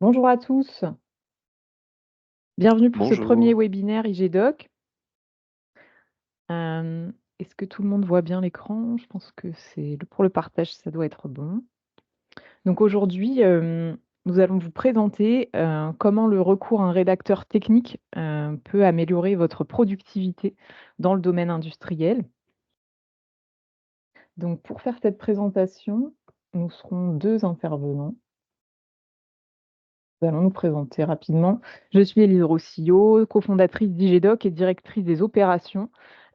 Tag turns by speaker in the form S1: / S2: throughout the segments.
S1: Bonjour à tous, bienvenue pour ce premier
S2: Bonjour.
S1: webinaire IGDoc. Est-ce que tout le monde voit bien l'écran? Je pense que pour le partage, ça doit être bon. Donc aujourd'hui, nous allons vous présenter comment le recours à un rédacteur technique peut améliorer votre productivité dans le domaine industriel. Donc pour faire cette présentation, nous serons deux intervenants. Nous allons nous présenter rapidement. Je suis Élise Rossillot, cofondatrice d'IGDoc et directrice des opérations.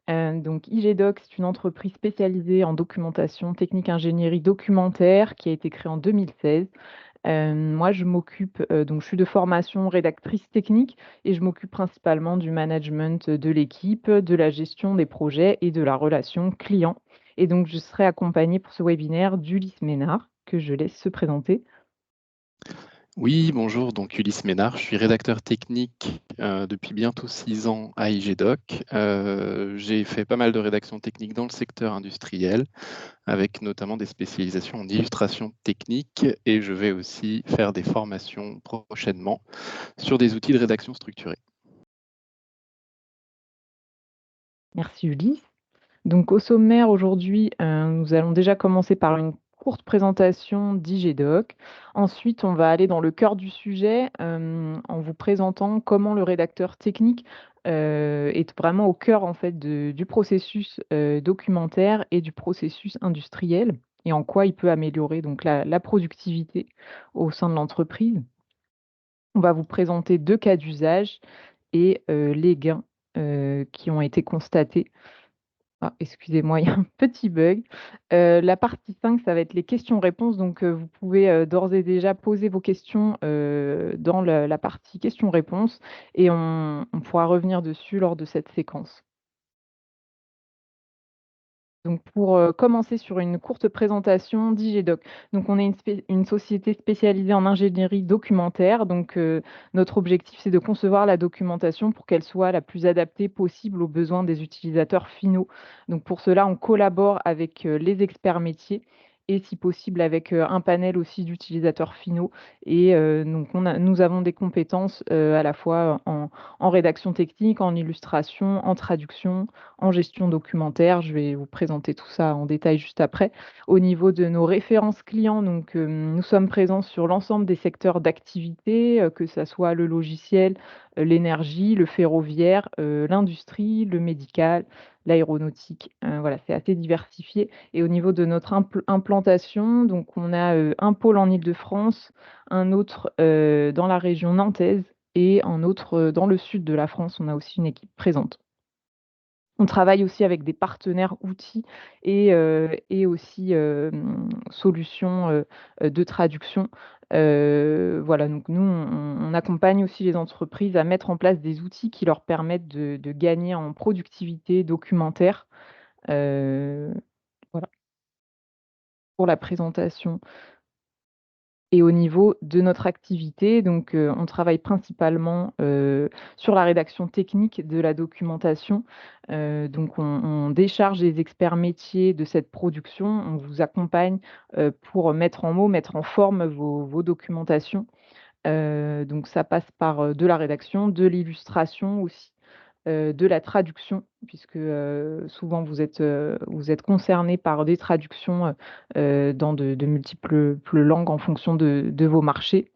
S1: Donc IGDoc, c'est une entreprise spécialisée en documentation, technique, ingénierie documentaire qui a été créée en 2016. Moi, donc je suis de formation rédactrice technique et je m'occupe principalement du management de l'équipe, de la gestion des projets et de la relation client. Et donc, je serai accompagnée pour ce webinaire d'Ulysse Ménard, que je laisse se présenter.
S2: Oui, bonjour, donc Ulysse Ménard, je suis rédacteur technique depuis bientôt 6 ans à IGDoc. J'ai fait pas mal de rédaction technique dans le secteur industriel, avec notamment des spécialisations en illustration technique, et je vais aussi faire des formations prochainement sur des outils de rédaction structurée.
S1: Merci Ulysse. Donc au sommaire aujourd'hui, nous allons déjà commencer par une courte présentation d'IGDoc. Ensuite, on va aller dans le cœur du sujet en vous présentant comment le rédacteur technique est vraiment au cœur en fait du processus documentaire et du processus industriel et en quoi il peut améliorer donc la productivité au sein de l'entreprise. On va vous présenter deux cas d'usage et les gains qui ont été constatés. Ah, excusez-moi, il y a un petit bug. La partie 5, ça va être les questions-réponses. Donc, vous pouvez d'ores et déjà poser vos questions dans la partie questions-réponses et on pourra revenir dessus lors de cette séquence. Donc, pour commencer sur une courte présentation d'IGDoc. Donc, on est une société spécialisée en ingénierie documentaire. Donc, notre objectif, c'est de concevoir la documentation pour qu'elle soit la plus adaptée possible aux besoins des utilisateurs finaux. Donc, pour cela, on collabore avec les experts métiers et, si possible, avec un panel aussi d'utilisateurs finaux. Et donc, nous avons des compétences à la fois en rédaction technique, en illustration, en traduction, en gestion documentaire. Je vais vous présenter tout ça en détail juste après. Au niveau de nos références clients, donc, nous sommes présents sur l'ensemble des secteurs d'activité, que ce soit le logiciel, l'énergie, le ferroviaire, l'industrie, le médical, l'aéronautique. Voilà, c'est assez diversifié. Et au niveau de notre implantation, donc, on a un pôle en Île-de-France, un autre dans la région nantaise et un autre dans le sud de la France. On a aussi une équipe présente. On travaille aussi avec des partenaires outils et aussi solutions de traduction. Voilà, donc nous, on accompagne aussi les entreprises à mettre en place des outils qui leur permettent de gagner en productivité documentaire. Euh, voilà pour la présentation. Et au niveau de notre activité, donc, on travaille principalement sur la rédaction technique de la documentation. Donc, on décharge les experts métiers de cette production. On vous accompagne pour mettre en mots, mettre en forme vos documentations. Donc, ça passe par de la rédaction, de l'illustration aussi, de la traduction, puisque souvent vous êtes concernés par des traductions dans de multiples langues en fonction de vos marchés.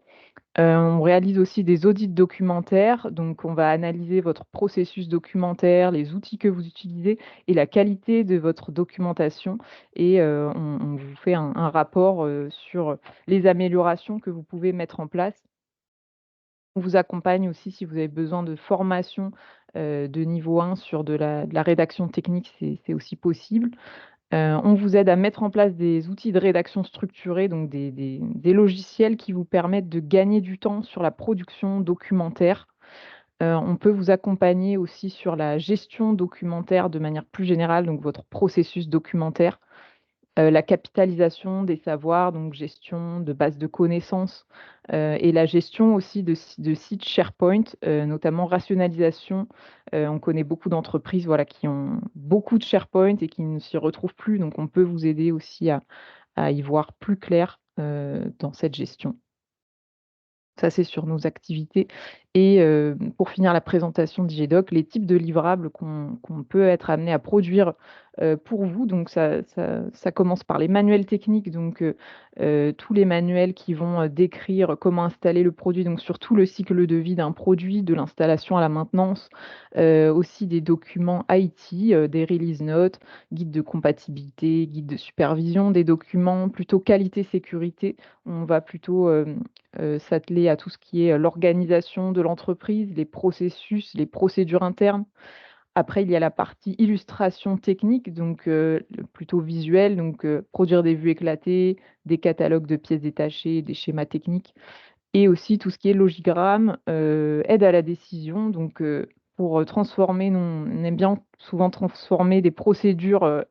S1: On réalise aussi des audits documentaires, donc on va analyser votre processus documentaire, les outils que vous utilisez et la qualité de votre documentation. Et on vous fait un rapport sur les améliorations que vous pouvez mettre en place. On vous accompagne aussi si vous avez besoin de formation de niveau 1 sur de la rédaction technique, c'est aussi possible. On vous aide à mettre en place des outils de rédaction structurée, donc des logiciels qui vous permettent de gagner du temps sur la production documentaire. On peut vous accompagner aussi sur la gestion documentaire de manière plus générale, donc votre processus documentaire. La capitalisation des savoirs, donc gestion de bases de connaissances, et la gestion aussi de sites SharePoint, notamment rationalisation. On connaît beaucoup d'entreprises, voilà, qui ont beaucoup de SharePoint et qui ne s'y retrouvent plus, donc on peut vous aider aussi à y voir plus clair, dans cette gestion. Ça, c'est sur nos activités. Et pour finir la présentation d'IGDoc, les types de livrables qu'on peut être amené à produire pour vous. Donc, ça commence par les manuels techniques, donc tous les manuels qui vont décrire comment installer le produit, donc sur tout le cycle de vie d'un produit, de l'installation à la maintenance, aussi des documents IT, des release notes, guides de compatibilité, guides de supervision, des documents plutôt qualité-sécurité. On va plutôt s'atteler à tout ce qui est l'organisation de l'entreprise, les processus, les procédures internes. Après, il y a la partie illustration technique, donc plutôt visuelle, donc produire des vues éclatées, des catalogues de pièces détachées, des schémas techniques, et aussi tout ce qui est logigramme, aide à la décision, donc pour transformer, on aime bien souvent transformer des procédures,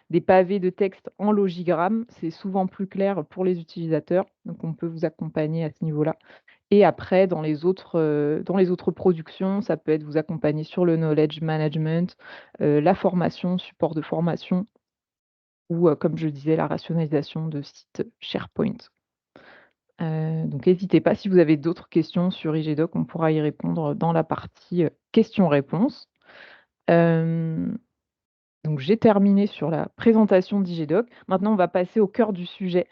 S1: des pavés de texte en logigramme. C'est souvent plus clair pour les utilisateurs, donc on peut vous accompagner à ce niveau-là. Et après, dans les autres productions, ça peut être vous accompagner sur le knowledge management, la formation, support de formation, ou comme je disais, la rationalisation de sites SharePoint. Donc n'hésitez pas, si vous avez d'autres questions sur IGDoc, on pourra y répondre dans la partie questions-réponses. Donc j'ai terminé sur la présentation d'IGDoc. Maintenant, on va passer au cœur du sujet.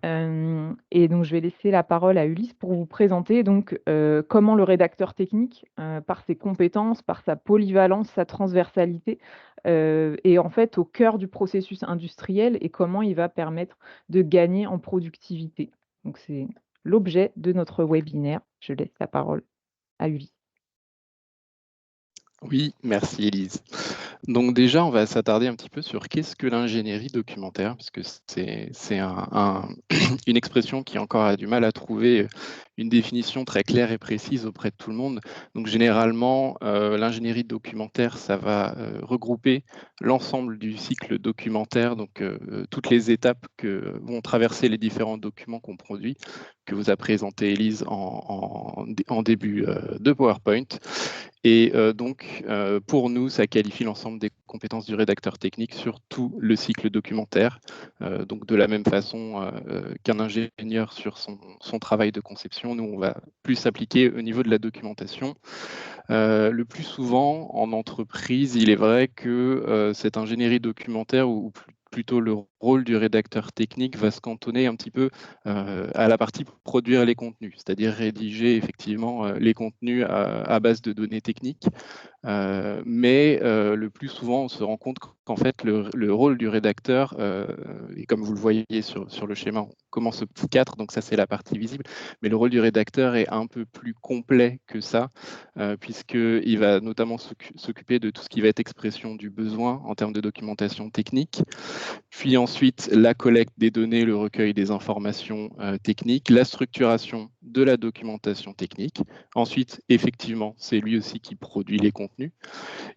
S1: Et donc, je vais laisser la parole à Ulysse pour vous présenter donc, comment le rédacteur technique, par ses compétences, par sa polyvalence, sa transversalité, est en fait au cœur du processus industriel et comment il va permettre de gagner en productivité. Donc, c'est l'objet de notre webinaire. Je laisse la parole à Ulysse.
S2: Oui, merci Élise. Donc déjà, on va s'attarder un petit peu sur qu'est-ce que l'ingénierie documentaire, parce que c'est une expression qui encore a du mal à trouver une définition très claire et précise auprès de tout le monde. Donc généralement, l'ingénierie documentaire, ça va regrouper l'ensemble du cycle documentaire, donc toutes les étapes que vont traverser les différents documents qu'on produit, que vous a présenté Élise en début de PowerPoint. Et donc, pour nous, ça qualifie l'ensemble des compétences du rédacteur technique sur tout le cycle documentaire. Donc, de la même façon qu'un ingénieur sur son travail de conception, nous, on va plus s'appliquer au niveau de la documentation. Le plus souvent, en entreprise, il est vrai que cette ingénierie documentaire, ou plutôt le rôle du rédacteur technique, va se cantonner un petit peu à la partie produire les contenus, c'est-à-dire rédiger effectivement les contenus à base de données techniques. Mais le plus souvent, on se rend compte qu'en fait, le rôle du rédacteur, et comme vous le voyez sur le schéma, on commence au petit 4, donc ça c'est la partie visible, mais le rôle du rédacteur est un peu plus complet que ça, puisqu'il va notamment s'occuper de tout ce qui va être expression du besoin en termes de documentation technique, puis ensuite la collecte des données, le recueil des informations techniques, la structuration de la documentation technique. Ensuite, effectivement, c'est lui aussi qui produit les contenus.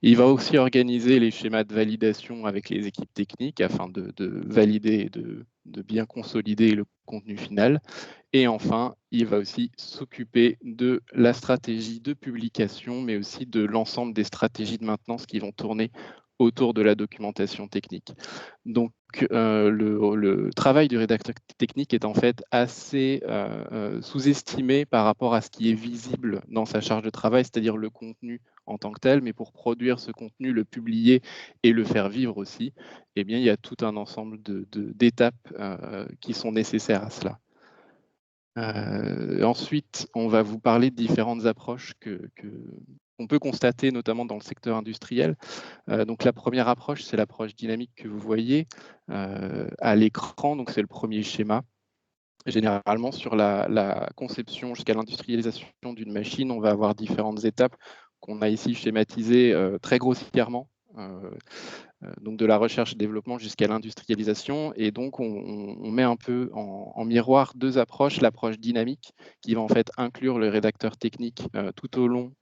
S2: Il va aussi organiser les schémas de validation avec les équipes techniques afin de valider et de bien consolider le contenu final. Et enfin, il va aussi s'occuper de la stratégie de publication, mais aussi de l'ensemble des stratégies de maintenance qui vont tourner autour de la documentation technique. Donc, le travail du rédacteur technique est en fait assez sous-estimé par rapport à ce qui est visible dans sa charge de travail, c'est-à-dire le contenu en tant que tel, mais pour produire ce contenu, le publier et le faire vivre aussi, eh bien, il y a tout un ensemble d'étapes qui sont nécessaires à cela. Ensuite, on va vous parler de différentes approches qu'on peut constater, notamment dans le secteur industriel. Donc la première approche, c'est l'approche dynamique que vous voyez à l'écran. Donc c'est le premier schéma. Généralement, sur la conception jusqu'à l'industrialisation d'une machine, on va avoir différentes étapes qu'on a ici schématisées très grossièrement. Donc de la recherche et développement jusqu'à l'industrialisation. Et donc, on met un peu en miroir deux approches. L'approche dynamique, qui va en fait inclure le rédacteur technique tout au long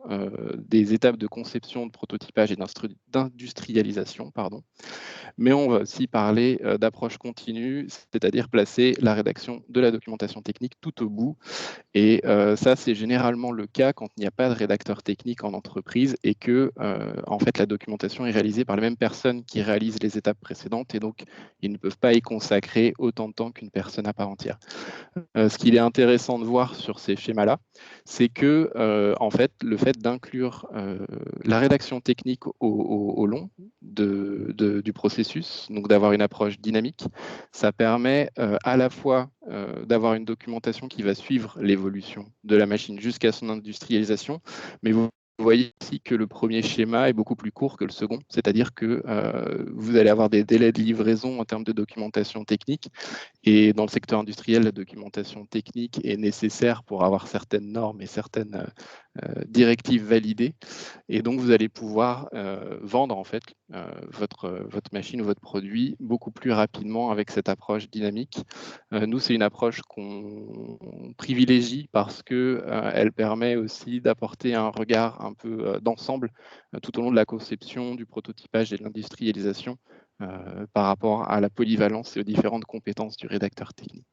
S2: des étapes de conception, de prototypage et d'industrialisation, pardon. Mais on va aussi parler d'approche continue, c'est-à-dire placer la rédaction de la documentation technique tout au bout. Et ça, c'est généralement le cas quand il n'y a pas de rédacteur technique en entreprise et que en fait, la documentation est réalisée par les mêmes personnes qui réalisent les étapes précédentes et donc ils ne peuvent pas y consacrer autant de temps qu'une personne à part entière. Ce qu'il est intéressant de voir sur ces schémas-là, c'est que en fait, le fait d'inclure la rédaction technique au long du processus, donc d'avoir une approche dynamique, ça permet à la fois d'avoir une documentation qui va suivre l'évolution de la machine jusqu'à son industrialisation, mais vous voyez ici que le premier schéma est beaucoup plus court que le second, c'est-à-dire que vous allez avoir des délais de livraison en termes de documentation technique. Et dans le secteur industriel, la documentation technique est nécessaire pour avoir certaines normes et certaines directives validées. Et donc, vous allez pouvoir vendre en fait votre machine ou votre produit beaucoup plus rapidement avec cette approche dynamique. Nous, c'est une approche qu'on privilégie parce que elle permet aussi d'apporter un regard un peu d'ensemble tout au long de la conception, du prototypage et de l'industrialisation par rapport à la polyvalence et aux différentes compétences du rédacteur technique.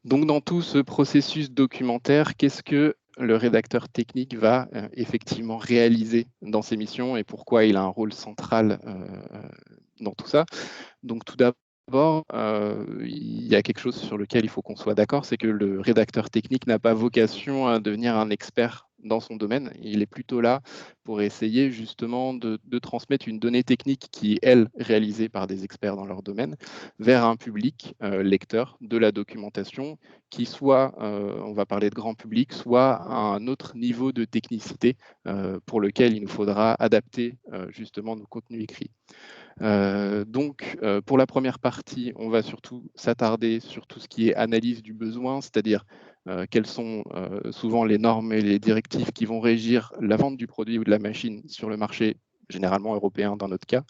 S2: Donc, dans tout ce processus documentaire, qu'est-ce que le rédacteur technique va effectivement réaliser dans ses missions et pourquoi il a un rôle central dans tout ça? Donc, tout d'abord, il y a quelque chose sur lequel il faut qu'on soit d'accord, c'est que le rédacteur technique n'a pas vocation à devenir un expert dans son domaine. Il est plutôt là pour essayer justement de transmettre une donnée technique qui est, elle, réalisée par des experts dans leur domaine, vers un public lecteur de la documentation qui soit, on va parler de grand public, soit à un autre niveau de technicité pour lequel il nous faudra adapter justement nos contenus écrits. Donc, pour la première partie, on va surtout s'attarder sur tout ce qui est analyse du besoin, c'est-à-dire quelles sont souvent les normes et les directives qui vont régir la vente du produit ou de la machine sur le marché, généralement européen dans notre cas,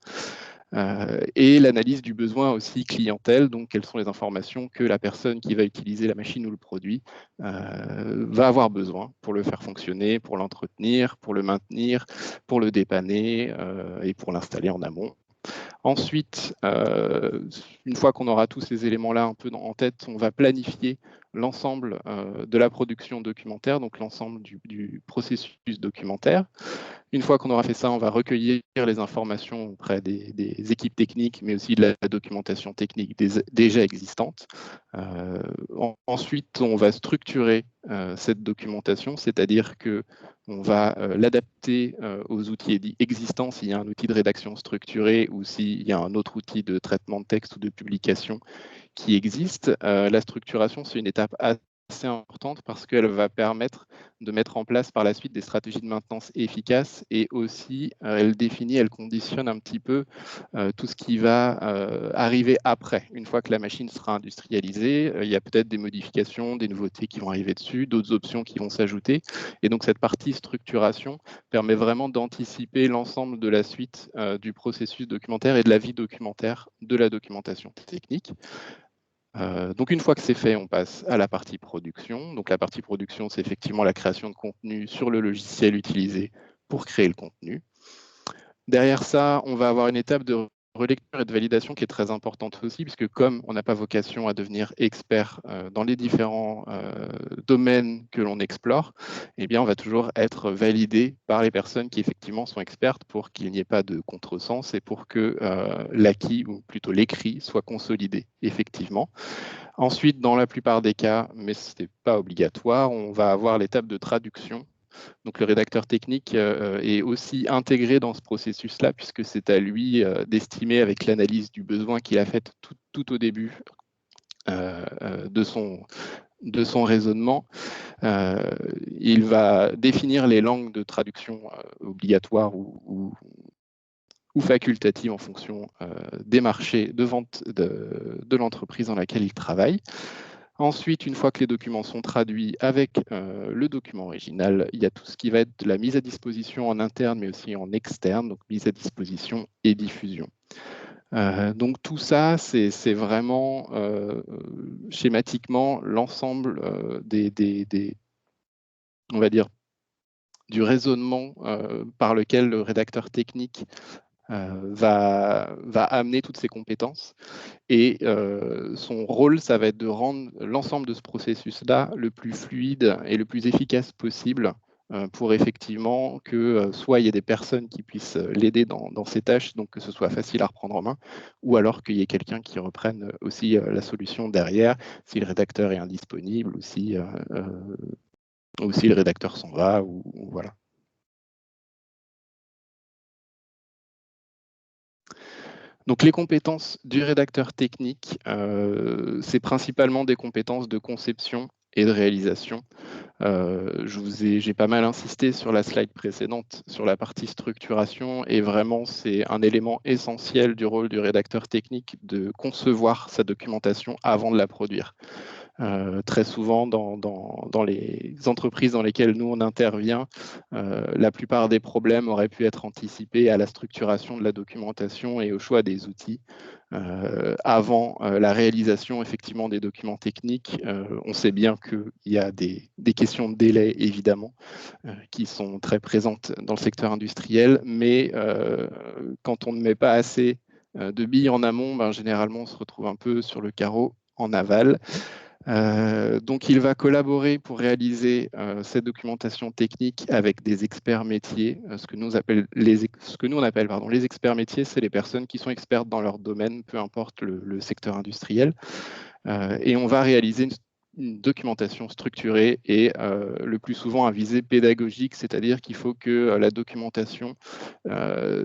S2: et l'analyse du besoin aussi clientèle, donc quelles sont les informations que la personne qui va utiliser la machine ou le produit va avoir besoin pour le faire fonctionner, pour l'entretenir, pour le maintenir, pour le dépanner et pour l'installer en amont. Ensuite, une fois qu'on aura tous ces éléments-là un peu en tête, on va planifier l'ensemble de la production documentaire, donc l'ensemble du processus documentaire. Une fois qu'on aura fait ça, on va recueillir les informations auprès des équipes techniques, mais aussi de la documentation technique déjà existante. Ensuite, on va structurer cette documentation, c'est-à-dire que on va l'adapter aux outils existants s'il y a un outil de rédaction structuré ou s'il y a un autre outil de traitement de texte ou de publication qui existe. La structuration, c'est une étape assez importante parce qu'elle va permettre de mettre en place par la suite des stratégies de maintenance efficaces et aussi elle définit, elle conditionne un petit peu tout ce qui va arriver après. Une fois que la machine sera industrialisée, il y a peut-être des modifications, des nouveautés qui vont arriver dessus, d'autres options qui vont s'ajouter. Et donc cette partie structuration permet vraiment d'anticiper l'ensemble de la suite du processus documentaire et de la vie documentaire de la documentation technique. Donc une fois que c'est fait, on passe à la partie production. Donc la partie production, c'est effectivement la création de contenu sur le logiciel utilisé pour créer le contenu. Derrière ça, on va avoir une étape de relecture et de validation qui est très importante aussi, puisque comme on n'a pas vocation à devenir expert dans les différents domaines que l'on explore, eh bien, on va toujours être validé par les personnes qui effectivement sont expertes pour qu'il n'y ait pas de contresens et pour que l'acquis, ou plutôt l'écrit, soit consolidé effectivement. Ensuite, dans la plupart des cas, mais ce n'est pas obligatoire, on va avoir l'étape de traduction. Donc le rédacteur technique est aussi intégré dans ce processus-là, puisque c'est à lui d'estimer avec l'analyse du besoin qu'il a faite tout au début de son raisonnement. Il va définir les langues de traduction obligatoires ou facultatives en fonction des marchés de vente de l'entreprise dans laquelle il travaille. Ensuite, une fois que les documents sont traduits avec le document original, il y a tout ce qui va être de la mise à disposition en interne, mais aussi en externe, donc mise à disposition et diffusion. Donc tout ça, c'est vraiment schématiquement l'ensemble on va dire, du raisonnement par lequel le rédacteur technique va amener toutes ses compétences. Et son rôle, ça va être de rendre l'ensemble de ce processus-là le plus fluide et le plus efficace possible pour effectivement que soit il y ait des personnes qui puissent l'aider dans ces tâches, donc que ce soit facile à reprendre en main, ou alors qu'il y ait quelqu'un qui reprenne aussi la solution derrière, si le rédacteur est indisponible, ou si le rédacteur s'en va, ou voilà. Donc les compétences du rédacteur technique, c'est principalement des compétences de conception et de réalisation. J'ai pas mal insisté sur la slide précédente, sur la partie structuration, et vraiment c'est un élément essentiel du rôle du rédacteur technique de concevoir sa documentation avant de la produire. Très souvent, dans les entreprises dans lesquelles nous on intervient, la plupart des problèmes auraient pu être anticipés à la structuration de la documentation et au choix des outils. Avant la réalisation effectivement des documents techniques, on sait bien qu'il y a des questions de délai évidemment qui sont très présentes dans le secteur industriel, mais quand on ne met pas assez de billes en amont, ben, généralement on se retrouve un peu sur le carreau en aval. Donc, il va collaborer pour réaliser cette documentation technique avec des experts métiers. Ce que nous on appelle les experts métiers, c'est les personnes qui sont expertes dans leur domaine, peu importe le secteur industriel. Et on va réaliser une documentation structurée et le plus souvent à visée pédagogique, c'est-à-dire qu'il faut que la documentation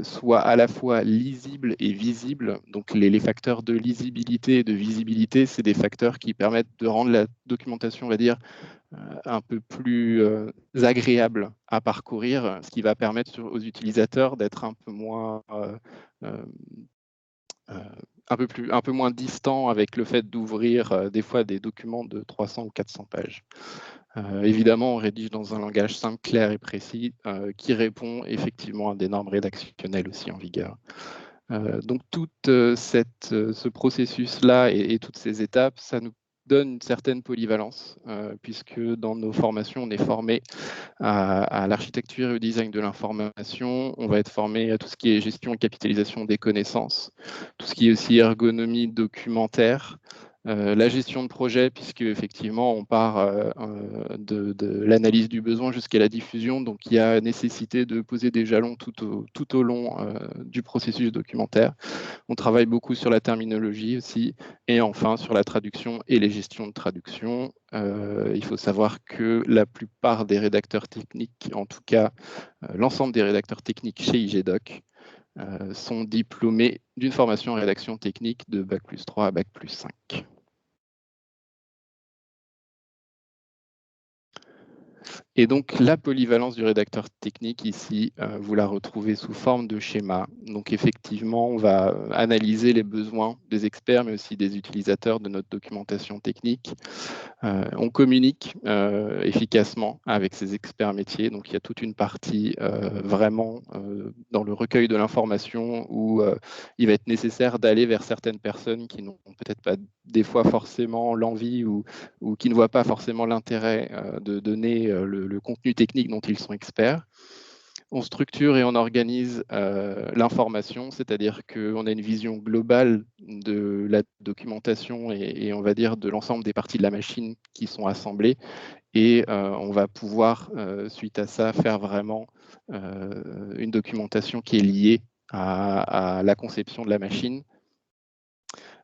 S2: soit à la fois lisible et visible. Donc les facteurs de lisibilité et de visibilité, c'est des facteurs qui permettent de rendre la documentation, on va dire, un peu plus agréable à parcourir, ce qui va permettre aux utilisateurs d'être un peu moins un peu moins distant avec le fait d'ouvrir des fois des documents de 300 ou 400 pages. Évidemment, on rédige dans un langage simple, clair et précis qui répond effectivement à des normes rédactionnelles aussi en vigueur. Donc tout ce processus-là et toutes ces étapes, ça nous donne une certaine polyvalence, puisque dans nos formations, on est formé à l'architecture et au design de l'information. On va être formé à tout ce qui est gestion et capitalisation des connaissances, tout ce qui est aussi ergonomie documentaire, la gestion de projet, puisque effectivement on part de l'analyse du besoin jusqu'à la diffusion, donc il y a nécessité de poser des jalons tout au long du processus documentaire. On travaille beaucoup sur la terminologie aussi, et enfin sur la traduction et les gestions de traduction. Il faut savoir que la plupart des rédacteurs techniques, en tout cas l'ensemble des rédacteurs techniques chez IGDoc, sont diplômés d'une formation en rédaction technique de Bac+3 à Bac+5. Et donc, la polyvalence du rédacteur technique, ici, vous la retrouvez sous forme de schéma. Donc, effectivement, on va analyser les besoins des experts, mais aussi des utilisateurs de notre documentation technique. On communique efficacement avec ces experts métiers. Donc, il y a toute une partie vraiment dans le recueil de l'information où il va être nécessaire d'aller vers certaines personnes qui n'ont peut-être pas des fois forcément l'envie ou qui ne voient pas forcément l'intérêt de donner le contenu technique dont ils sont experts. On structure et on organise l'information, c'est-à-dire qu'on a une vision globale de la documentation et on va dire de l'ensemble des parties de la machine qui sont assemblées. Et on va pouvoir, suite à ça, faire vraiment une documentation qui est liée à la conception de la machine.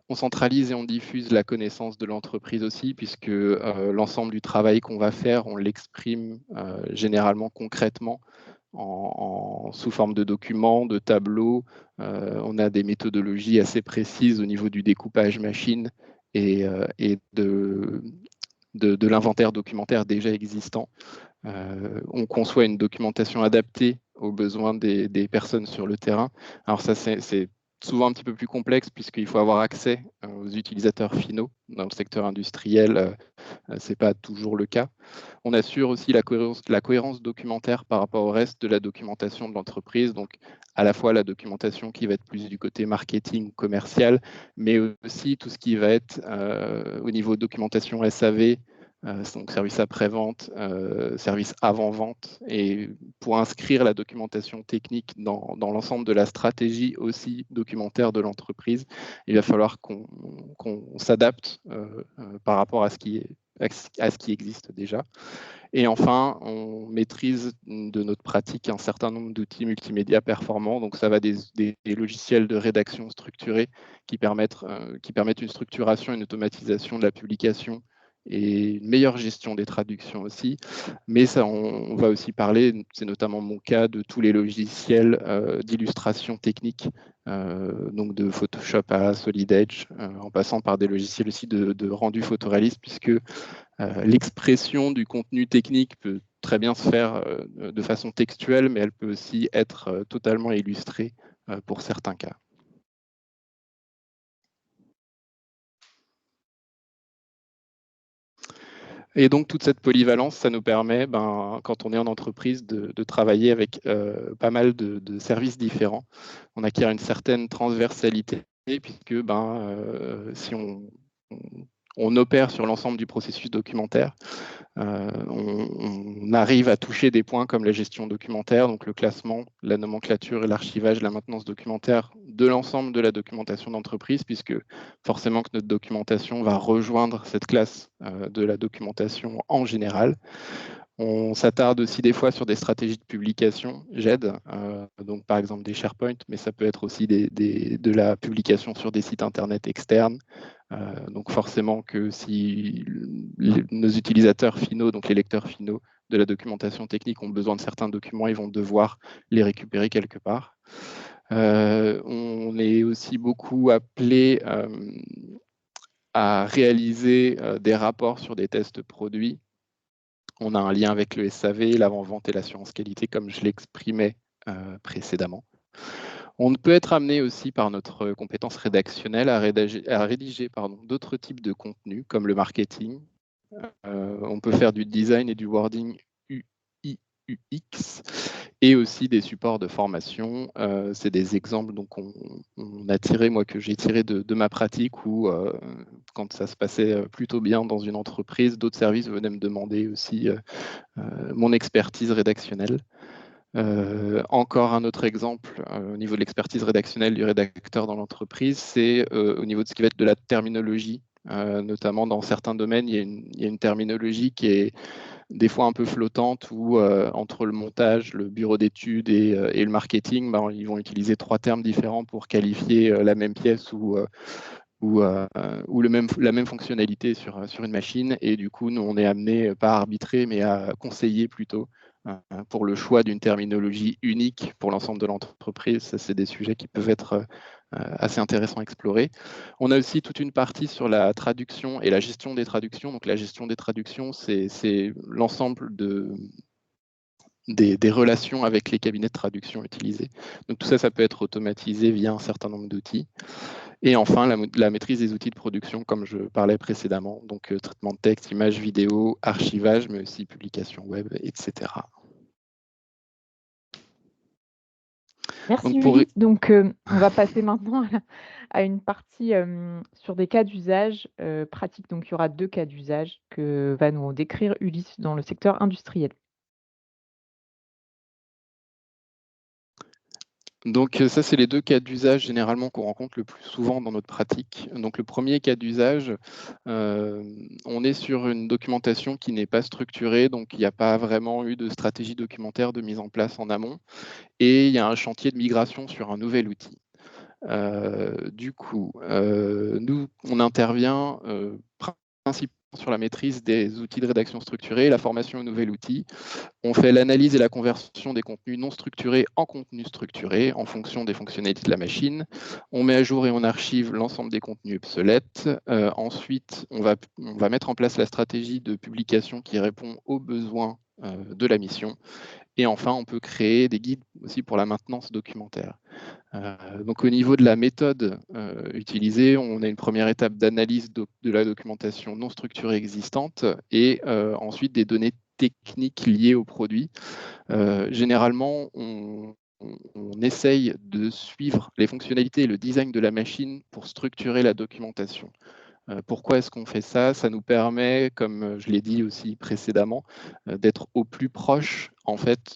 S2: On centralise et on diffuse la connaissance de l'entreprise aussi, puisque l'ensemble du travail qu'on va faire, on l'exprime généralement concrètement sous forme de documents, de tableaux. On a des méthodologies assez précises au niveau du découpage machine et de l'inventaire documentaire déjà existant. On conçoit une documentation adaptée aux besoins des personnes sur le terrain. Alors ça, c'est souvent un petit peu plus complexe puisqu'il faut avoir accès aux utilisateurs finaux. Dans le secteur industriel, ce n'est pas toujours le cas. On assure aussi la cohérence documentaire par rapport au reste de la documentation de l'entreprise, donc à la fois la documentation qui va être plus du côté marketing, commercial, mais aussi tout ce qui va être au niveau documentation SAV, donc service après-vente, service avant-vente, et pour inscrire la documentation technique dans l'ensemble de la stratégie aussi documentaire de l'entreprise, il va falloir qu'on s'adapte par rapport à ce qui est à ce qui existe déjà. Et enfin, on maîtrise de notre pratique un certain nombre d'outils multimédia performants. Donc, ça va des logiciels de rédaction structurés qui permettent une structuration, une automatisation de la publication et une meilleure gestion des traductions aussi. Mais ça, on va aussi parler, c'est notamment mon cas, de tous les logiciels d'illustration technique, donc de Photoshop à Solid Edge, en passant par des logiciels aussi de rendu photoréaliste, puisque l'expression du contenu technique peut très bien se faire de façon textuelle, mais elle peut aussi être totalement illustrée pour certains cas. Et donc, toute cette polyvalence, ça nous permet, quand on est en entreprise, de travailler avec pas mal de services différents. On acquiert une certaine transversalité, puisque si on opère sur l'ensemble du processus documentaire, on arrive à toucher des points comme la gestion documentaire, donc le classement, la nomenclature et l'archivage, la maintenance documentaire de l'ensemble de la documentation d'entreprise, puisque forcément que notre documentation va rejoindre cette classe de la documentation en général. On s'attarde aussi des fois sur des stratégies de publication, j'aide, donc par exemple des SharePoint, mais ça peut être aussi de la publication sur des sites internet externes. Donc forcément que si nos utilisateurs finaux, donc les lecteurs finaux de la documentation technique ont besoin de certains documents, ils vont devoir les récupérer quelque part. On est aussi beaucoup appelé à réaliser des rapports sur des tests produits. On a un lien avec le SAV, l'avant-vente et l'assurance qualité, comme je l'exprimais précédemment. On peut être amené aussi par notre compétence rédactionnelle à rédiger d'autres types de contenus, comme le marketing. On peut faire du design et du wording UI, UX, et aussi des supports de formation. C'est des exemples que j'ai tiré de ma pratique, où quand ça se passait plutôt bien dans une entreprise, d'autres services venaient me demander aussi mon expertise rédactionnelle. Encore un autre exemple au niveau de l'expertise rédactionnelle du rédacteur dans l'entreprise, c'est au niveau de ce qui va être de la terminologie. Notamment dans certains domaines, il y a une terminologie qui est des fois un peu flottante, où entre le montage, le bureau d'études et le marketing, ils vont utiliser 3 termes différents pour qualifier la même pièce ou la même fonctionnalité sur une machine. Et du coup, nous, on est amené, pas à arbitrer, mais à conseiller plutôt pour le choix d'une terminologie unique pour l'ensemble de l'entreprise. Ça, c'est des sujets qui peuvent être assez intéressants à explorer. On a aussi toute une partie sur la traduction et la gestion des traductions. Donc, la gestion des traductions, c'est l'ensemble des relations avec les cabinets de traduction utilisés. Donc, tout ça, ça peut être automatisé via un certain nombre d'outils. Et enfin, la maîtrise des outils de production, comme je parlais précédemment, donc traitement de texte, images, vidéos, archivage, mais aussi publication web, etc.
S1: Merci
S2: Donc
S1: Ulysse. Donc, on va passer maintenant à une partie sur des cas d'usage pratiques. Donc, il y aura 2 cas d'usage que va nous décrire Ulysse dans le secteur industriel.
S2: Donc ça, c'est les 2 cas d'usage généralement qu'on rencontre le plus souvent dans notre pratique. Donc le premier cas d'usage, on est sur une documentation qui n'est pas structurée, donc il n'y a pas vraiment eu de stratégie documentaire de mise en place en amont, et il y a un chantier de migration sur un nouvel outil. Du coup, nous, on intervient principalement sur la maîtrise des outils de rédaction structurée, la formation au nouvel outil. On fait l'analyse et la conversion des contenus non structurés en contenus structurés en fonction des fonctionnalités de la machine. On met à jour et on archive l'ensemble des contenus obsolètes. Ensuite, on va mettre en place la stratégie de publication qui répond aux besoins de la mission. Et enfin, on peut créer des guides aussi pour la maintenance documentaire. Donc au niveau de la méthode utilisée, on a une première étape d'analyse de la documentation non structurée existante, et ensuite des données techniques liées au produit. Généralement, on essaye de suivre les fonctionnalités et le design de la machine pour structurer la documentation. Pourquoi est-ce qu'on fait ça? Ça nous permet, comme je l'ai dit aussi précédemment, d'être au plus proche en fait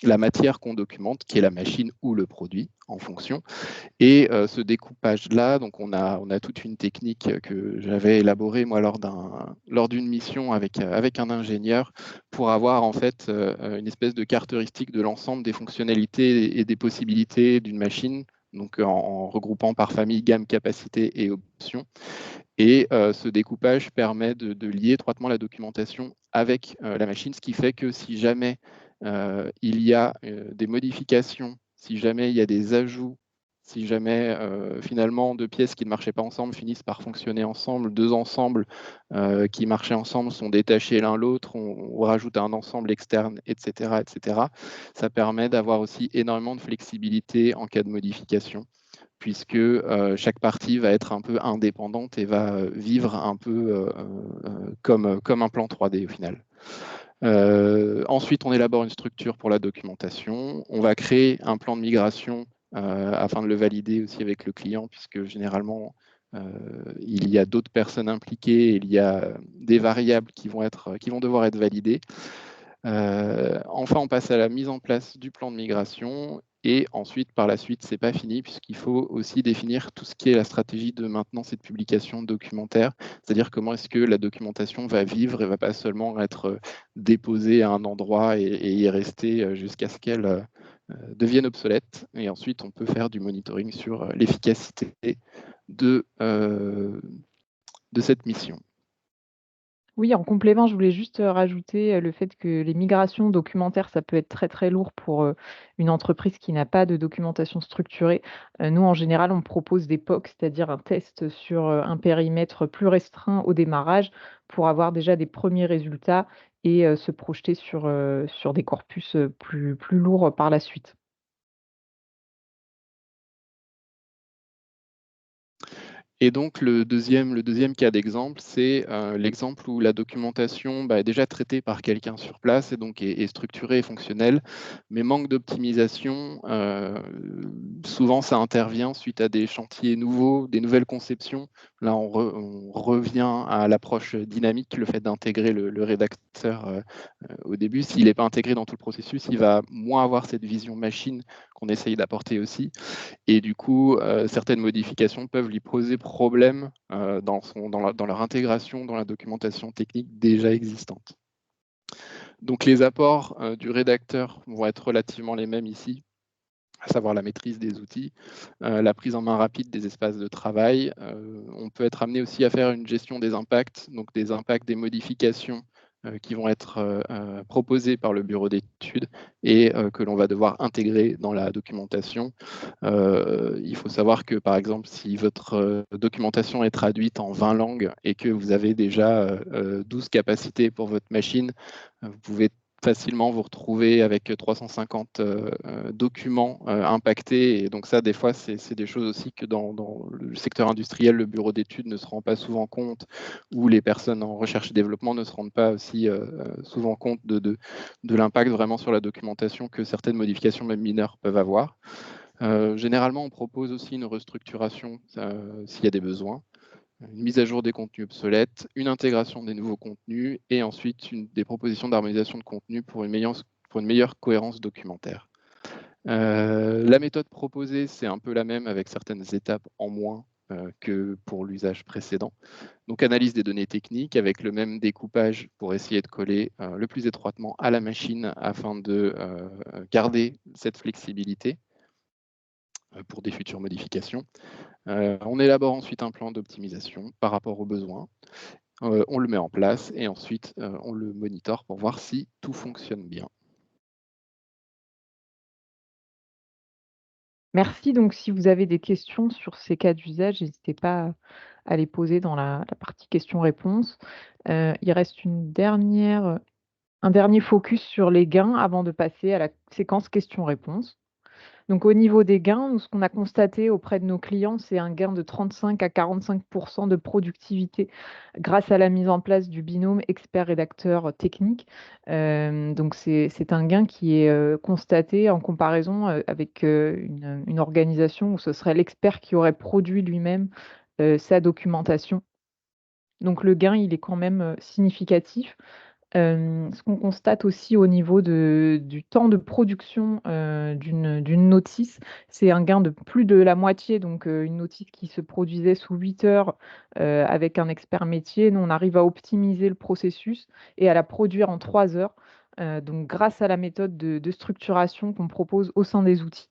S2: la matière qu'on documente, qui est la machine ou le produit en fonction. Et ce découpage-là, donc on a toute une technique que j'avais élaborée moi lors d'une mission avec un ingénieur pour avoir en fait une espèce de caractéristique de l'ensemble des fonctionnalités et des possibilités d'une machine, donc en regroupant par famille, gamme, capacité et options. Et ce découpage permet de lier étroitement la documentation avec la machine, ce qui fait que si jamais il y a des modifications, si jamais il y a des ajouts, si jamais finalement deux pièces qui ne marchaient pas ensemble finissent par fonctionner ensemble, deux ensembles qui marchaient ensemble sont détachés l'un l'autre, on rajoute un ensemble externe, etc., etc. Ça permet d'avoir aussi énormément de flexibilité en cas de modification, puisque chaque partie va être un peu indépendante et va vivre un peu comme un plan 3D au final. Ensuite, on élabore une structure pour la documentation. On va créer un plan de migration afin de le valider aussi avec le client, puisque généralement, il y a d'autres personnes impliquées, il y a des variables qui vont devoir être validées. Enfin, on passe à la mise en place du plan de migration. Et ensuite, par la suite, c'est pas fini, puisqu'il faut aussi définir tout ce qui est la stratégie de maintenance et de publication documentaire, c'est-à-dire comment est-ce que la documentation va vivre et va pas seulement être déposée à un endroit et y rester jusqu'à ce qu'elle devienne obsolète. Et ensuite, on peut faire du monitoring sur l'efficacité de cette mission.
S1: Oui, en complément, je voulais juste, rajouter, le fait que les migrations documentaires, ça peut être très, très lourd pour, une entreprise qui n'a pas de documentation structurée. Nous, en général, on propose des POC, c'est-à-dire un test sur, un périmètre plus restreint au démarrage pour avoir déjà des premiers résultats et se projeter sur des corpus, plus lourds par la suite.
S2: Et donc le deuxième cas d'exemple, c'est l'exemple où la documentation est déjà traitée par quelqu'un sur place et donc est structurée et fonctionnelle, mais manque d'optimisation. Souvent, ça intervient suite à des chantiers nouveaux, des nouvelles conceptions. Là, on revient à l'approche dynamique, le fait d'intégrer le rédacteur au début. S'il n'est pas intégré dans tout le processus, il va moins avoir cette vision machine qu'on essaye d'apporter aussi. Et du coup, certaines modifications peuvent lui poser problème dans leur intégration dans la documentation technique déjà existante. Donc les apports du rédacteur vont être relativement les mêmes ici, à savoir la maîtrise des outils, la prise en main rapide des espaces de travail. On peut être amené aussi à faire une gestion des impacts, donc des impacts des modifications qui vont être proposées par le bureau d'études et que l'on va devoir intégrer dans la documentation. Il faut savoir que, par exemple, si votre documentation est traduite en 20 langues et que vous avez déjà 12 capacités pour votre machine, vous pouvez facilement vous retrouver avec 350 documents impactés. Et donc ça, des fois, c'est des choses aussi que dans le secteur industriel, le bureau d'études ne se rend pas souvent compte, ou les personnes en recherche et développement ne se rendent pas aussi souvent compte de l'impact vraiment sur la documentation que certaines modifications, même mineures, peuvent avoir. Généralement, on propose aussi une restructuration s'il y a des besoins, une mise à jour des contenus obsolètes, une intégration des nouveaux contenus et ensuite des propositions d'harmonisation de contenu pour une meilleure cohérence documentaire. La méthode proposée, c'est un peu la même avec certaines étapes en moins que pour l'usage précédent. Donc analyse des données techniques avec le même découpage pour essayer de coller le plus étroitement à la machine afin de garder cette flexibilité pour des futures modifications. On élabore ensuite un plan d'optimisation par rapport aux besoins. On le met en place et ensuite on le monitore pour voir si tout fonctionne bien.
S1: Merci, donc si vous avez des questions sur ces cas d'usage, n'hésitez pas à les poser dans la partie questions-réponses. Il reste un dernier focus sur les gains avant de passer à la séquence questions-réponses. Donc au niveau des gains, nous, ce qu'on a constaté auprès de nos clients, c'est un gain de 35 à 45 de productivité grâce à la mise en place du binôme expert-rédacteur technique. Donc c'est un gain qui est constaté en comparaison avec une organisation où ce serait l'expert qui aurait produit lui-même sa documentation. Donc le gain, il est quand même significatif. Ce qu'on constate aussi au niveau du temps de production d'une notice, c'est un gain de plus de la moitié. Donc, une notice qui se produisait sous 8 heures avec un expert métier, nous, on arrive à optimiser le processus et à la produire en 3 heures. Donc, grâce à la méthode de structuration qu'on propose au sein des outils.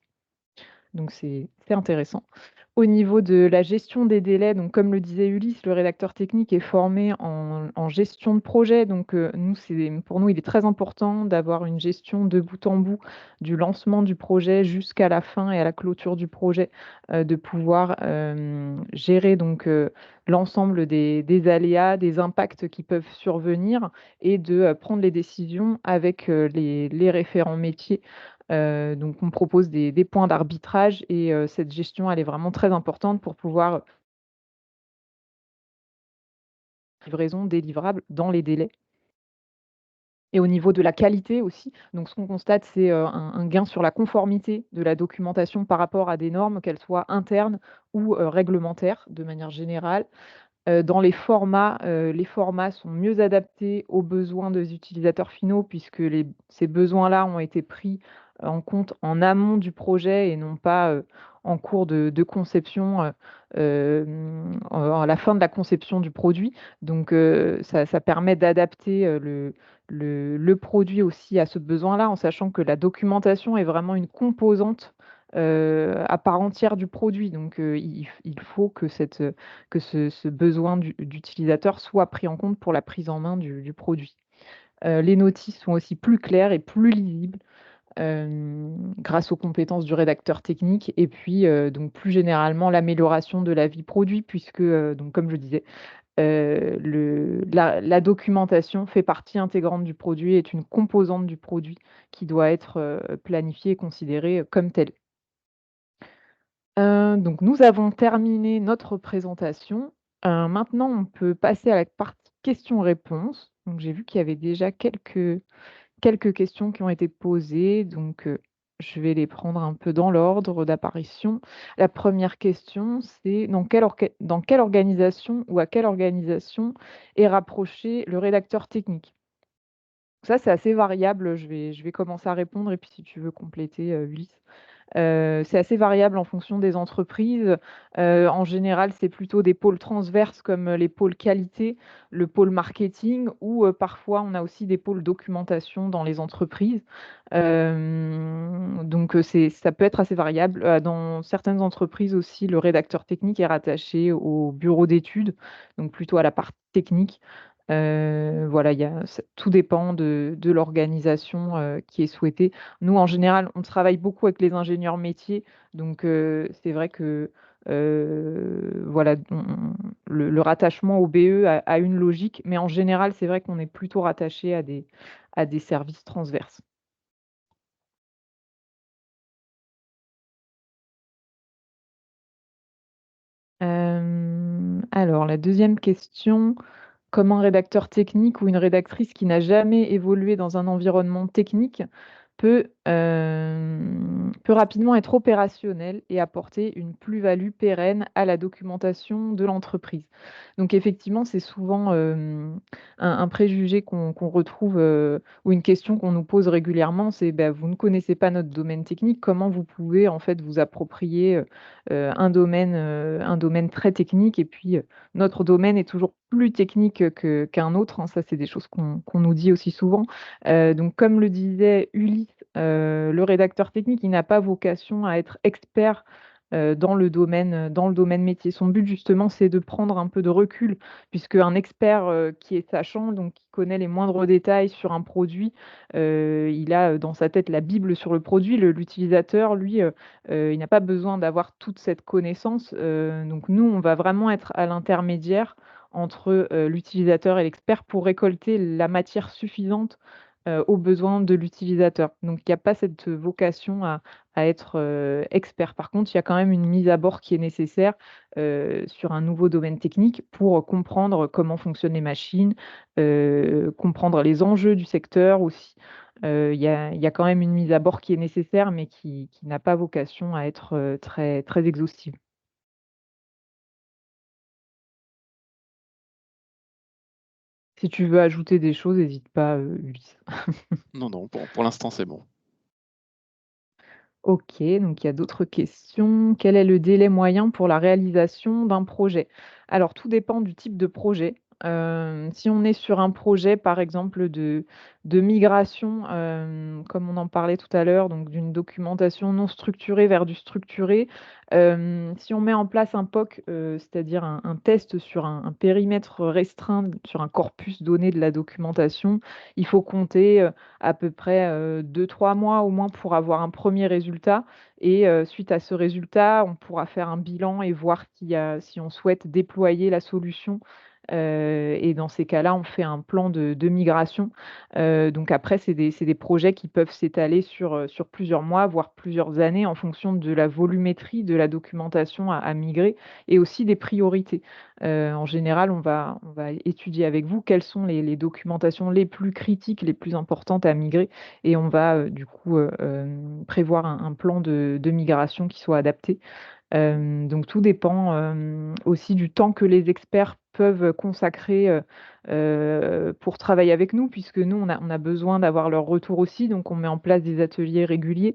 S1: Donc, c'est intéressant. Au niveau de la gestion des délais, donc comme le disait Ulysse, le rédacteur technique est formé en gestion de projet. Donc, pour nous, il est très important d'avoir une gestion de bout en bout du lancement du projet jusqu'à la fin et à la clôture du projet, de pouvoir gérer donc l'ensemble des aléas, des impacts qui peuvent survenir et de prendre les décisions avec les référents métiers. Donc, on propose des points d'arbitrage et cette gestion, elle est vraiment très importante pour pouvoir livraison des livrables dans les délais. Et au niveau de la qualité aussi, donc ce qu'on constate, c'est un gain sur la conformité de la documentation par rapport à des normes, qu'elles soient internes ou réglementaires de manière générale. Dans les formats sont mieux adaptés aux besoins des utilisateurs finaux puisque ces besoins-là ont été pris en compte en amont du projet et non pas en cours de conception, à la fin de la conception du produit. Donc, ça permet d'adapter le produit aussi à ce besoin-là, en sachant que la documentation est vraiment une composante à part entière du produit. Donc, il faut que ce besoin d'utilisateur soit pris en compte pour la prise en main du produit. Les notices sont aussi plus claires et plus lisibles grâce aux compétences du rédacteur technique et puis donc plus généralement l'amélioration de la vie produit puisque, donc comme je disais, la documentation fait partie intégrante du produit, est une composante du produit qui doit être planifiée et considérée comme telle. Donc nous avons terminé notre présentation. Maintenant, on peut passer à la partie questions-réponses. Donc j'ai vu qu'il y avait déjà quelques questions qui ont été posées, donc je vais les prendre un peu dans l'ordre d'apparition. La première question, c'est dans quelle organisation ou à quelle organisation est rapproché le rédacteur technique? Ça, c'est assez variable, je vais commencer à répondre et puis si tu veux compléter, Ulysse. C'est assez variable en fonction des entreprises. En général, c'est plutôt des pôles transverses comme les pôles qualité, le pôle marketing ou parfois on a aussi des pôles documentation dans les entreprises. Donc ça peut être assez variable. Dans certaines entreprises aussi, le rédacteur technique est rattaché au bureau d'études, donc plutôt à la partie technique. Voilà, tout dépend de l'organisation qui est souhaitée. Nous, en général, on travaille beaucoup avec les ingénieurs métiers, donc c'est vrai que voilà, le rattachement au BE a une logique, mais en général, c'est vrai qu'on est plutôt rattaché à des services transverses. Alors, la deuxième question. Comment un rédacteur technique ou une rédactrice qui n'a jamais évolué dans un environnement technique peut rapidement être opérationnel et apporter une plus-value pérenne à la documentation de l'entreprise. Donc effectivement, c'est souvent un préjugé qu'on retrouve ou une question qu'on nous pose régulièrement, c'est bah, vous ne connaissez pas notre domaine technique, comment vous pouvez en fait vous approprier un domaine très technique et puis notre domaine est toujours plus technique qu'un autre, hein. Ça, c'est des choses qu'on nous dit aussi souvent. Donc, comme le disait Ulysse, le rédacteur technique, il n'a pas vocation à être expert dans le domaine métier. Son but, justement, c'est de prendre un peu de recul, puisque un expert qui est sachant, donc qui connaît les moindres détails sur un produit, il a dans sa tête la Bible sur le produit. L'utilisateur, lui, il n'a pas besoin d'avoir toute cette connaissance. Donc, nous, on va vraiment être à l'intermédiaire entre l'utilisateur et l'expert pour récolter la matière suffisante aux besoins de l'utilisateur. Donc, il n'y a pas cette vocation à être expert. Par contre, il y a quand même une mise à bord qui est nécessaire sur un nouveau domaine technique pour comprendre comment fonctionnent les machines, comprendre les enjeux du secteur aussi. Il y a quand même une mise à bord qui est nécessaire, mais qui n'a pas vocation à être très, très exhaustive. Si tu veux ajouter des choses, n'hésite pas, Ulysse.
S2: Non, non, pour l'instant, c'est bon.
S1: OK, donc il y a d'autres questions. Quel est le délai moyen pour la réalisation d'un projet? Alors tout dépend du type de projet. Si on est sur un projet, par exemple, de migration, comme on en parlait tout à l'heure, donc d'une documentation non structurée vers du structuré, si on met en place un POC, c'est-à-dire un test sur un périmètre restreint, sur un corpus donné de la documentation, il faut compter, à peu près, 2-3 mois au moins pour avoir un premier résultat et suite à ce résultat, on pourra faire un bilan et voir si on souhaite déployer la solution, et dans ces cas-là, on fait un plan de migration. Donc après, c'est des projets qui peuvent s'étaler sur plusieurs mois, voire plusieurs années en fonction de la volumétrie de la documentation à migrer et aussi des priorités. En général, on va étudier avec vous quelles sont les documentations les plus critiques, les plus importantes à migrer et on va, du coup, prévoir un plan de migration qui soit adapté. Donc tout dépend, aussi du temps que les experts peuvent consacrer, pour travailler avec nous puisque nous, on a besoin d'avoir leur retour aussi, donc on met en place des ateliers réguliers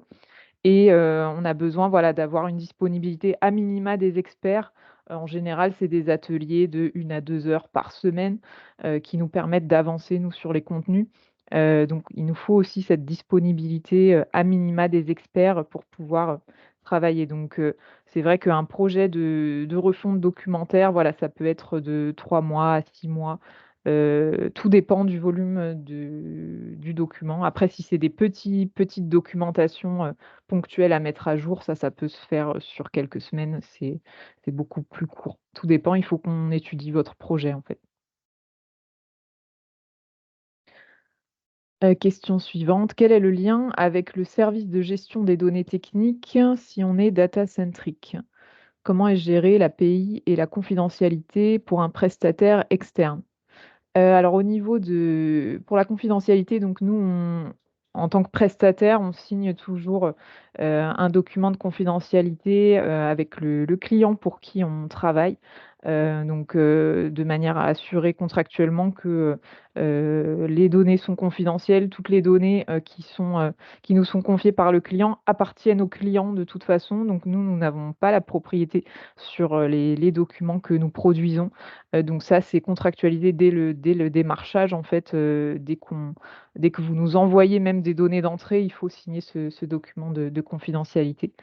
S1: et on a besoin, voilà, d'avoir une disponibilité à minima des experts. En général, c'est des ateliers de 1 à 2 heures par semaine, qui nous permettent d'avancer, nous, sur les contenus. Donc il nous faut aussi cette disponibilité, à minima des experts pour pouvoir, travailler. Donc c'est vrai qu'un projet de refonte documentaire, voilà, ça peut être de 3 mois à 6 mois. Tout dépend du volume, du document. Après, si c'est des petites documentations, ponctuelles à mettre à jour, ça peut se faire, sur quelques semaines, c'est beaucoup plus court. Tout dépend, il faut qu'on étudie votre projet, en fait. Question suivante, quel est le lien avec le service de gestion des données techniques si on est data centric? Comment est gérée l'API et la confidentialité pour un prestataire externe? Alors au niveau pour la confidentialité, donc nous, en tant que prestataire, on signe toujours, un document de confidentialité, avec le client pour qui on travaille. Donc de manière à assurer contractuellement que, les données sont confidentielles. Toutes les données, qui nous sont confiées par le client appartiennent au client de toute façon. Donc nous n'avons pas la propriété sur, les documents que nous produisons. Donc ça, c'est contractualisé dès le démarchage en fait, dès que vous nous envoyez même des données d'entrée, il faut signer ce document de confidentialité.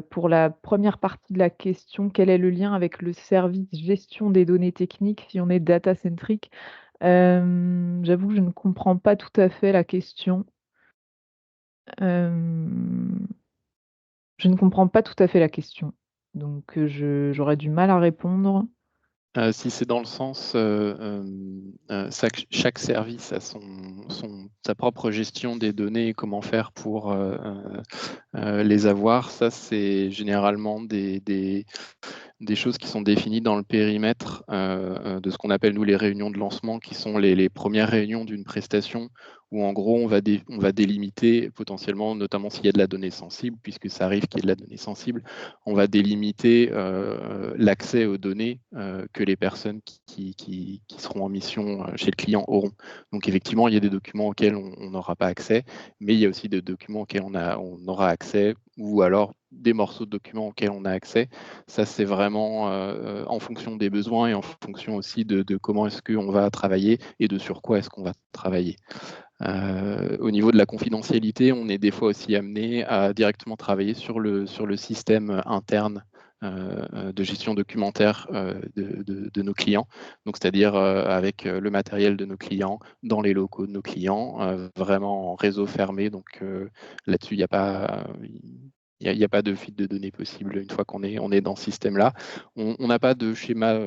S1: Pour la première partie de la question, quel est le lien avec le service gestion des données techniques si on est data centric? J'avoue que je ne comprends pas tout à fait la question. Hem, je ne comprends pas tout à fait la question, donc j'aurais du mal à répondre.
S2: Si c'est dans le sens, chaque service a sa propre gestion des données, comment faire pour, les avoir, ça c'est généralement des choses qui sont définies dans le périmètre, de ce qu'on appelle nous les réunions de lancement, qui sont les premières réunions d'une prestation où en gros on va délimiter potentiellement, notamment s'il y a de la donnée sensible, puisque ça arrive qu'il y ait de la donnée sensible, on va délimiter l'accès aux données que les personnes qui seront en mission chez le client auront. Donc effectivement, il y a des documents auxquels on n'aura pas accès, mais il y a aussi des documents auxquels on aura accès, ou alors des morceaux de documents auxquels on a accès. Ça, c'est vraiment en fonction des besoins et en fonction aussi de comment est-ce qu'on va travailler et de sur quoi est-ce qu'on va travailler. Au niveau de la confidentialité, on est des fois aussi amené à directement travailler sur le système interne de gestion documentaire de nos clients. Donc, c'est-à-dire avec le matériel de nos clients, dans les locaux de nos clients, vraiment en réseau fermé. Donc là-dessus, il n'y a pas de fuite de données possible une fois on est dans ce système-là. On n'a pas de schéma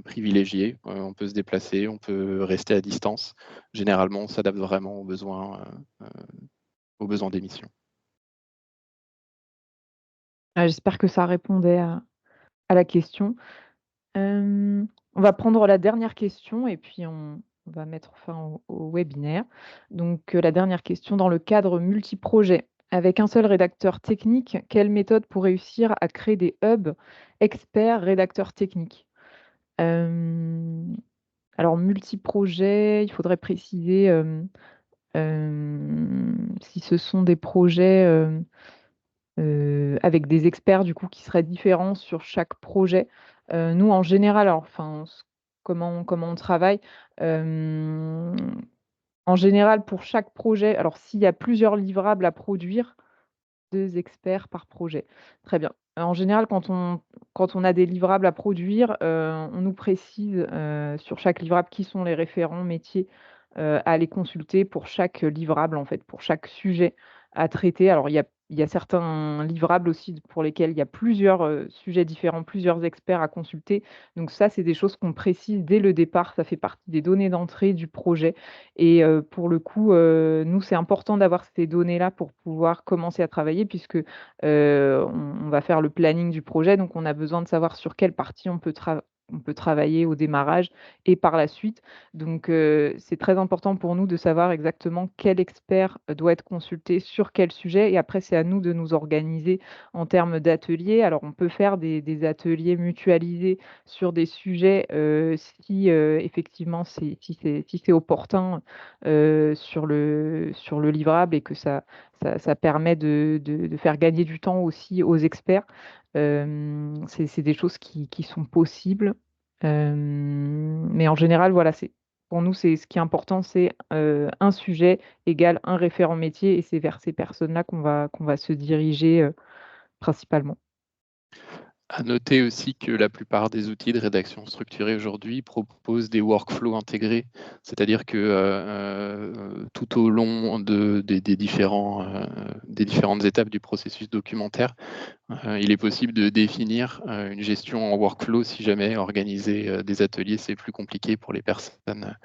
S2: privilégié. On peut se déplacer, on peut rester à distance. Généralement, on s'adapte vraiment aux besoins des missions.
S1: Ah, j'espère que ça répondait à la question. On va prendre la dernière question et puis on va mettre fin au webinaire. Donc, la dernière question, dans le cadre multiprojet, avec un seul rédacteur technique, quelle méthode pour réussir à créer des hubs experts rédacteurs techniques? Hem Alors multi-projets, il faudrait préciser si ce sont des projets avec des experts du coup qui seraient différents sur chaque projet. Nous, en général, alors, enfin, comment on travaille, euh, en général, pour chaque projet, alors s'il y a plusieurs livrables à produire, 2 experts par projet. Très bien. En général, quand on a des livrables à produire, on nous précise, sur chaque livrable qui sont les référents métiers, à aller consulter pour chaque livrable, en fait, pour chaque sujet à traiter. Alors il y a certains livrables aussi pour lesquels il y a plusieurs, sujets différents, plusieurs experts à consulter. Donc ça, c'est des choses qu'on précise dès le départ. Ça fait partie des données d'entrée du projet et pour le coup, nous, c'est important d'avoir ces données-là pour pouvoir commencer à travailler puisque, on va faire le planning du projet, donc on a besoin de savoir sur quelle partie on peut travailler au démarrage et par la suite. Donc, c'est très important pour nous de savoir exactement quel expert doit être consulté sur quel sujet et après, c'est à nous de nous organiser en termes d'ateliers. Alors, on peut faire des ateliers mutualisés sur des sujets, si, effectivement, si c'est opportun, sur le livrable et que ça permet de faire gagner du temps aussi aux experts. C'est des choses qui sont possibles. Mais en général, voilà, pour nous, c'est ce qui est important, c'est un sujet égale un référent métier et c'est vers ces personnes-là qu'on va se diriger principalement.
S2: À noter aussi que la plupart des outils de rédaction structurée aujourd'hui proposent des workflows intégrés, c'est-à-dire que tout au long des différentes étapes du processus documentaire, il est possible de définir une gestion en workflow si jamais organiser des ateliers, c'est plus compliqué pour les personnes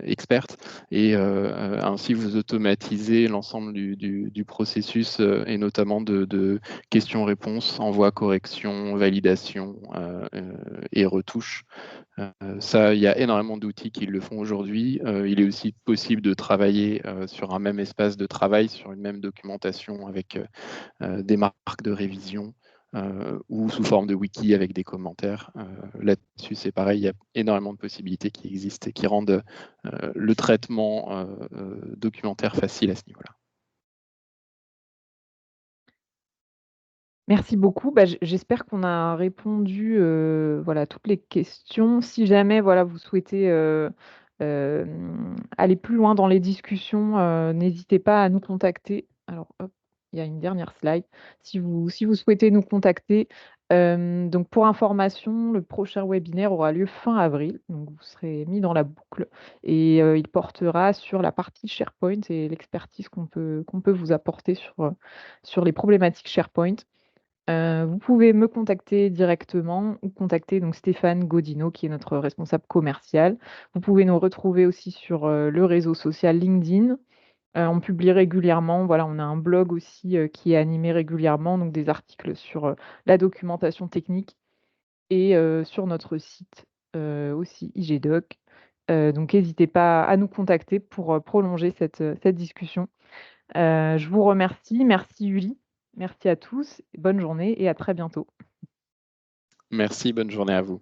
S2: expertes. Et ainsi, vous automatisez l'ensemble du processus et notamment de questions-réponses, envoi, correction, validation et retouche. Ça, il y a énormément d'outils qui le font aujourd'hui. Il est aussi possible de travailler sur un même espace de travail, sur une même documentation avec des marques de révision ou sous forme de wiki avec des commentaires. Là-dessus, c'est pareil, il y a énormément de possibilités qui existent et qui rendent le traitement documentaire facile à ce niveau-là.
S1: Merci beaucoup. Bah, j'espère qu'on a répondu, voilà, à toutes les questions. Si jamais, voilà, vous souhaitez, aller plus loin dans les discussions, n'hésitez pas à nous contacter. Alors hop, il y a une dernière slide. Si vous souhaitez nous contacter, donc pour information, le prochain webinaire aura lieu fin avril, donc vous serez mis dans la boucle et il portera sur la partie SharePoint et l'expertise qu'on peut vous apporter sur les problématiques SharePoint. Vous pouvez me contacter directement ou contacter donc Stéphane Godino, qui est notre responsable commercial. Vous pouvez nous retrouver aussi sur, le réseau social LinkedIn. On publie régulièrement, voilà, on a un blog aussi, qui est animé régulièrement, donc des articles sur, la documentation technique et sur notre site, aussi IGDoc. Donc n'hésitez pas à nous contacter pour, prolonger cette discussion. Je vous remercie. Merci Uli. Merci à tous. Bonne journée et à très bientôt.
S2: Merci, bonne journée à vous.